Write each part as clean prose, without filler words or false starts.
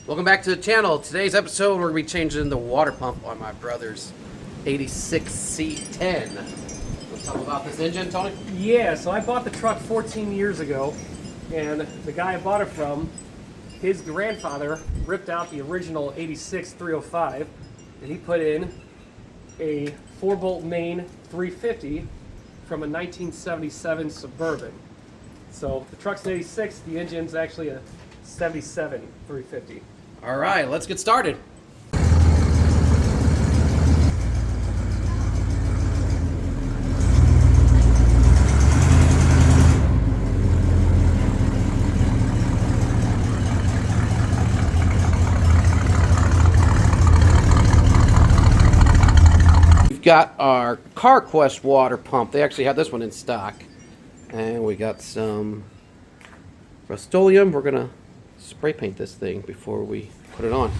Welcome back to the channel. Today's episode we're going to be changing the water pump on my brother's 86 C-10. Let's talk about this engine, Tony. Yeah, so I bought the truck 14 years ago, and the guy I bought it from, his grandfather ripped out the original 86 305, and he put in a 4-bolt main 350 from a 1977 Suburban. So the truck's an 86, the engine's actually a 77 350. All right, let's get started. We've got our CarQuest water pump. They actually have this one in stock. And we got some Rust-Oleum. We're gonna spray paint this thing before we put it on.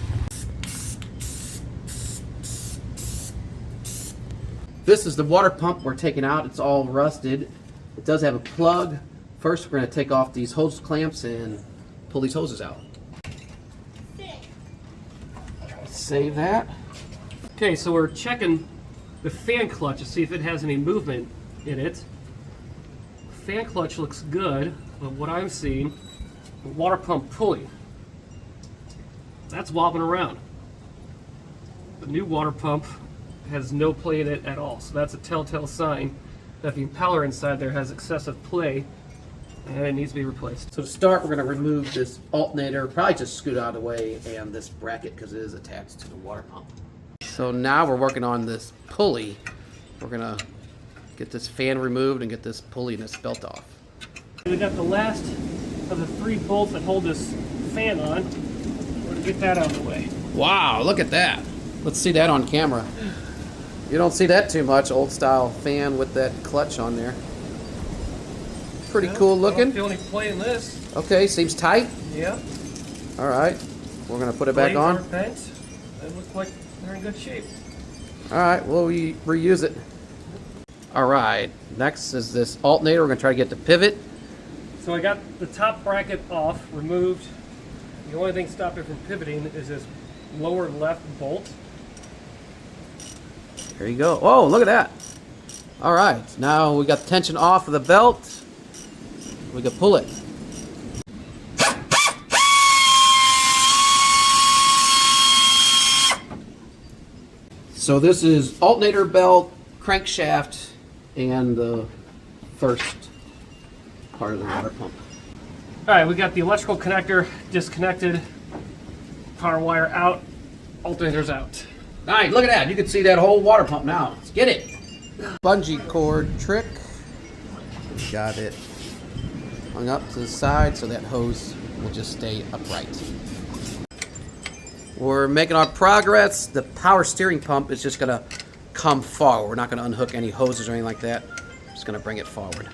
This is the water pump we're taking out. It's all rusted. It does have a plug. First, we're gonna take off these hose clamps and pull these hoses out. Save that. Okay, so we're checking the fan clutch to see if it has any movement in it. The fan clutch looks good, but what I'm seeing, the water pump pulley, that's wobbling around. The new water pump has no play in it at all, so that's a telltale sign that the impeller inside there has excessive play and it needs to be replaced. So to start, we're going to remove this alternator, probably just scoot out of the way, and this bracket because it is attached to the water pump. So now we're working on this pulley. We're going to get this fan removed and get this pulley and this belt off. We got the last of the 3 bolts that hold this fan on. We're going to get that out of the way. Wow, look at that. Let's see that on camera. You don't see that too much, old style fan with that clutch on there. Pretty cool looking. I don't feel any play in this. Okay, seems tight. Yeah. All right, we're gonna put it back on. Blades aren't bent. They look like they're in good shape. All right, we'll reuse it. All right, next is this alternator. We're gonna try to get the pivot. So I got the top bracket off, removed. The only thing stopping it from pivoting is this lower left bolt. There you go. Oh, look at that. All right, now we got the tension off of the belt. We can pull it. So this is alternator belt, crankshaft, and the first part of the water pump. All right, we got the electrical connector disconnected, power wire out, alternator's out. All right, look at that. You can see that whole water pump now. Let's get it. Bungee cord trick. Got it hung up to the side so that hose will just stay upright. We're making our progress. The power steering pump is just gonna come forward. We're not gonna unhook any hoses or anything like that. Just gonna bring it forward.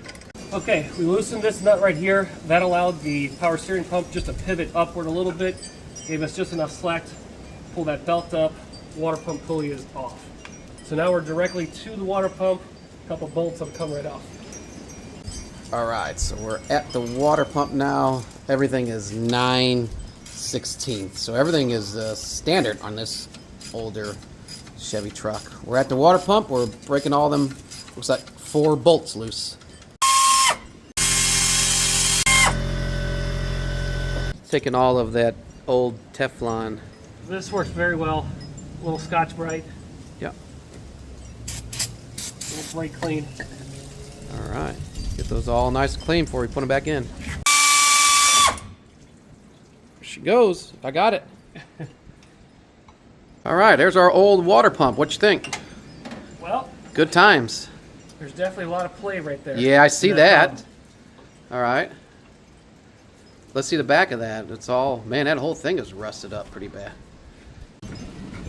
Okay, we loosened this nut right here. That allowed the power steering pump just to pivot upward a little bit. Gave us just enough slack to pull that belt up. Water pump pulley is off. So now we're directly to the water pump. A couple bolts will come right off. All right, so we're at the water pump now. Everything is 9/16. So everything is standard on this older Chevy truck. We're at the water pump. We're breaking all them, looks like 4 bolts loose. Taking all of that old Teflon. This works very well. A little Scotch-Brite. Yeah. A little brake clean. All right. Get those all nice and clean before we put them back in. There she goes. I got it. All right, there's our old water pump. What you think? Well, Good times. there's definitely a lot of play right there. Yeah, I see that. pump. All right. Let's see the back of that. It's all, man, that whole thing is rusted up pretty bad.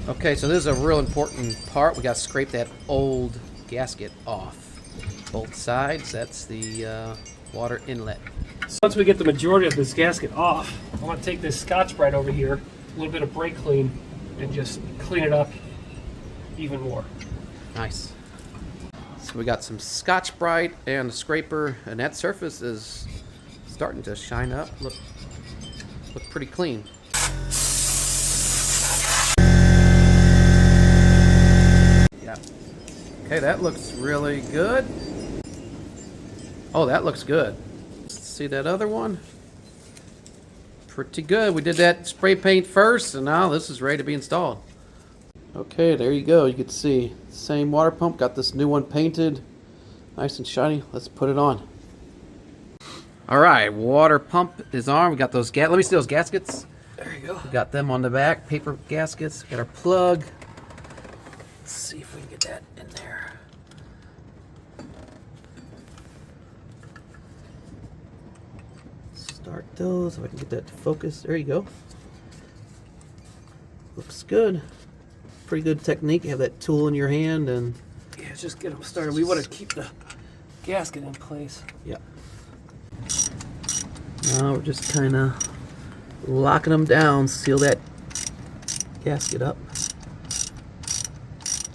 Okay, so this is a real important part. We got to scrape that old gasket off. Both sides, that's the water inlet. So once we get the majority of this gasket off, I want to take this Scotch-Brite over here, a little bit of brake clean, and just clean it up even more. Nice. So we got some Scotch-Brite and a scraper, and that surface is starting to shine up. Look pretty clean. that looks really good. Oh, that looks good. Let's see that other one. Pretty good. We did that spray paint first, and now this is ready to be installed. Okay, there you go. You can see same water pump. Got this new one painted, nice and shiny. Let's put it on. All right, water pump is on. We got those let me see those gaskets. There you go. We got them on the back, paper gaskets. We got our plug. Let's see if we can get that in there. Start those, if I can get that to focus. There you go. Looks good. Pretty good technique. You have that tool in your hand and... Yeah, just get them started. We want to keep the gasket in place. Yeah. Now we're just kind of locking them down, seal that gasket up.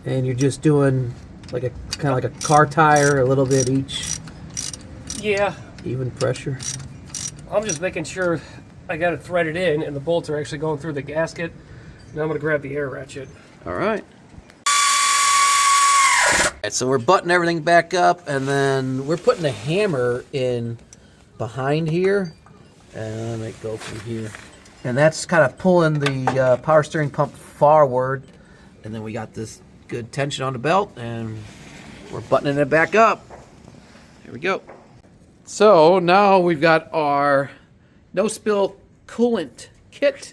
And you're just doing like a kind of like a car tire, a little bit each. Yeah. Even pressure. I'm just making sure I got it threaded in and the bolts are actually going through the gasket. Now I'm going to grab the air ratchet. All right. Alright, so we're buttoning everything back up, and then we're putting a hammer in behind here, and it go from here. And that's kind of pulling the power steering pump forward, and then we got this good tension on the belt, and we're buttoning it back up. Here we go. So now we've got our no-spill coolant kit,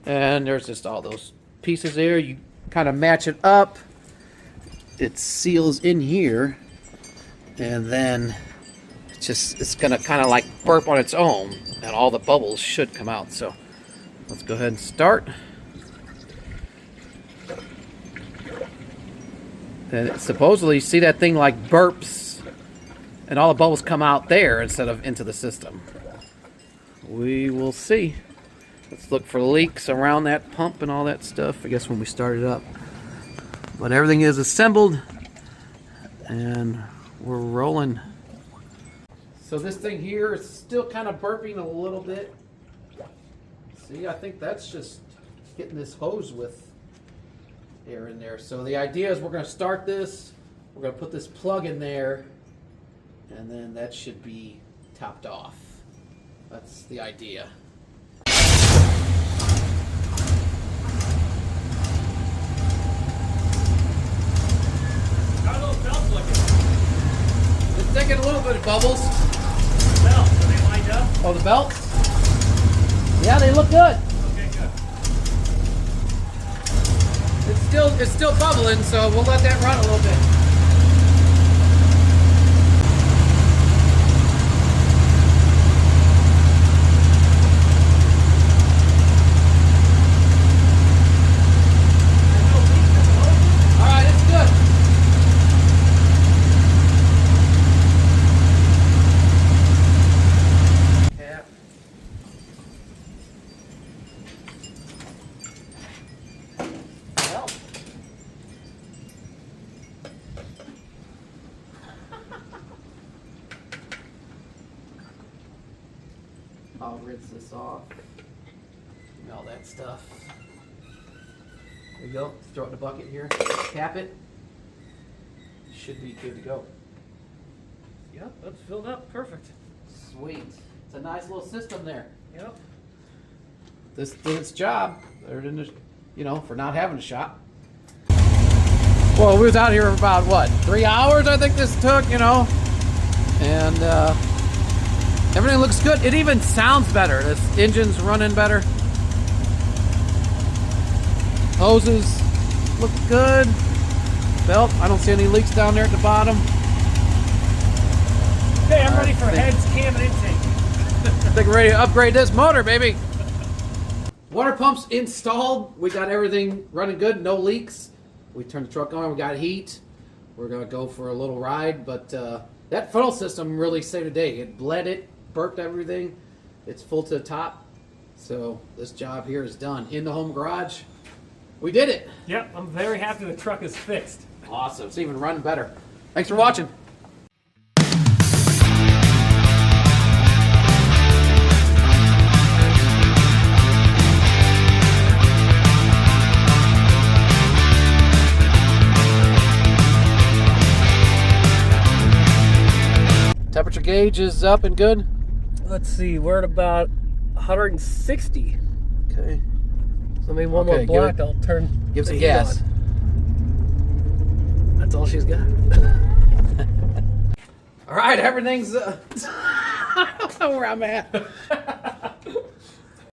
and there's just all those pieces there. You kind of match it up. It seals in here, and then it's gonna kind of like burp on its own, and all the bubbles should come out. So let's go ahead and start. And it supposedly, see that thing like burps, and all the bubbles come out there instead of into the system. We will see. Let's look for leaks around that pump and all that stuff, I guess, when we start it up. But everything is assembled, and we're rolling. So this thing here is still kind of burping a little bit. See, I think that's just getting this hose with air in there. So the idea is we're going to start this, we're going to put this plug in there, and then that should be topped off. That's the idea. How are those belts looking? It's taking a little bit of bubbles. Belts, are they lined up? Oh, the belts? Yeah, they look good. Okay, good. It's still bubbling, so we'll let that run a little bit. I'll rinse this off. And all that stuff. There you go. Throw it in a bucket here. Cap it. Should be good to go. Yep, that's filled up. Perfect. Sweet. It's a nice little system there. Yep. This did its job. Other than, for not having a shop. Well, we was out here for about, what, 3 hours I think this took, And everything looks good. It even sounds better. This engine's running better. Hoses look good. Belt, I don't see any leaks down there at the bottom. Okay, I'm ready for heads, cam, and intake. I think we're ready to upgrade this motor, baby. Water pump's installed. We got everything running good, no leaks. We turned the truck on, we got heat. We're gonna go for a little ride, but that funnel system really saved the day. It bled it, burped everything. It's full to the top. So this job here is done. In the home garage, we did it. Yep, I'm very happy the truck is fixed. Awesome, it's even running better. Thanks for watching. Temperature gauge is up and good. Let's see, we're at about 160. Okay. So maybe one Okay, more block, I'll turn. Give some the heat gas. on. That's all she's got. All right, everything's. I don't know where I'm at.